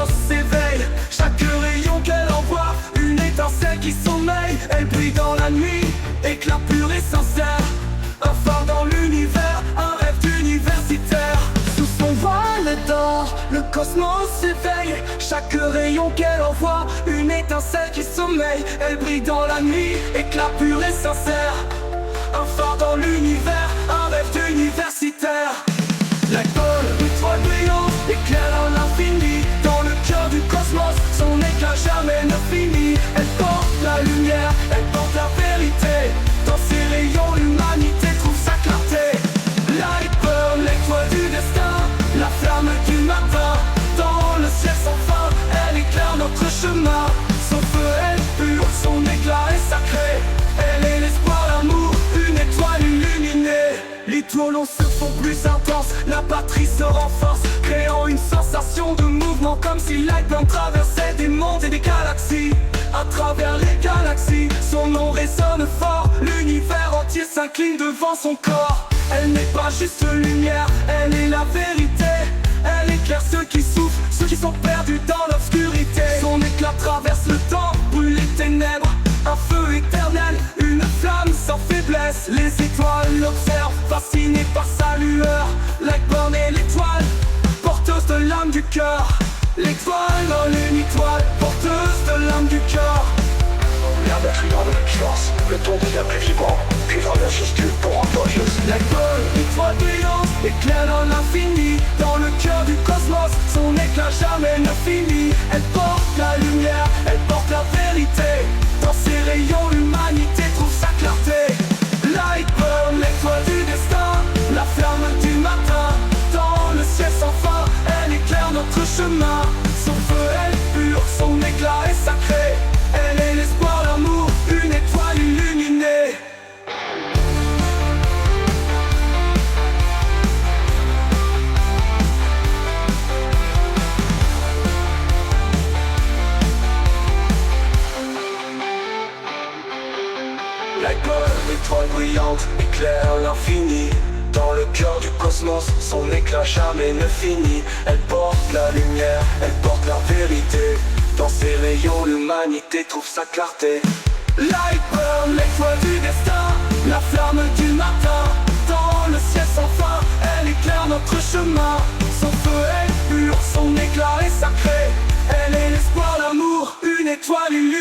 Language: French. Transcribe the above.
cosmos s'éveille. Chaque rayon qu'elle envoie, une étincelle qui sommeille. Elle brille dans la nuit, éclat pur et sincère. Un phare dans l'univers, un rêve d'universitaire. Sous son voile d'or, le cosmos s'éveille. Chaque rayon qu'elle envoie, une étincelle qui sommeille. Elle brille dans la nuit, éclat pur et sincère. Un phare dans l'univers, un rêve d'universitaire. L'école, étoile brillante, éclaire à l'infini. Dans le cœur du cosmos, son éclat jamais ne finit. Elle porte la lumière, elle porte la vérité. Dans ses rayons, l'humanité trouve sa clarté. Lightburn, l'étoile du destin, la flamme du matin. Dans le ciel sans fin, elle éclaire notre chemin. Son feu est pur, son éclat est sacré. Elle est l'espoir, l'amour, une étoile illuminée. Les tourlons se font plus intenses, la batterie se renforce, créant une sensation de mouvement comme si Lightburn traversait des mondes et des galaxies. À travers les galaxies, son nom résonne fort. L'univers entier s'incline devant son corps. Elle n'est pas juste lumière, elle est la vérité. Elle éclaire ceux qui souffrent, ceux qui sont perdus dans l'obscurité. Son éclat traverse le temps, brûle les ténèbres. Un feu éternel, une flamme sans faiblesse. Les étoiles l'observent, fascinées par sa lueur. Lightburn est l'étoile, porteuse de l'âme du cœur. L'étoile en une étoile, porteuse de l'âme du cœur. La batterie dans l'espace, le ton devient plus vibrant, puis traverse le pour employeuse. Lightburn, étoile brillante, éclaire dans l'infini. Dans le cœur du cosmos, son éclat jamais ne finit. Elle porte la lumière, elle porte la vérité. Dans ses rayons, l'humanité trouve sa clarté. Lightburn, l'étoile du destin, la flamme du matin. Dans le ciel sans fin, elle éclaire notre chemin. Son feu est pur, son éclat est sacré. Elle est l'espoir, l'amour, une étoile illuminée. Lightburn, étoile brillante, éclaire l'infini. Dans le cœur du cosmos, son éclat jamais ne finit. Elle porte la lumière, elle porte la vérité. Dans ses rayons, l'humanité trouve sa clarté. Lightburn, l'étoile du destin, la flamme du matin. Dans le ciel sans fin, elle éclaire notre chemin. Son feu est pur, son éclat est sacré. Elle est l'espoir, l'amour, une étoile illuminée.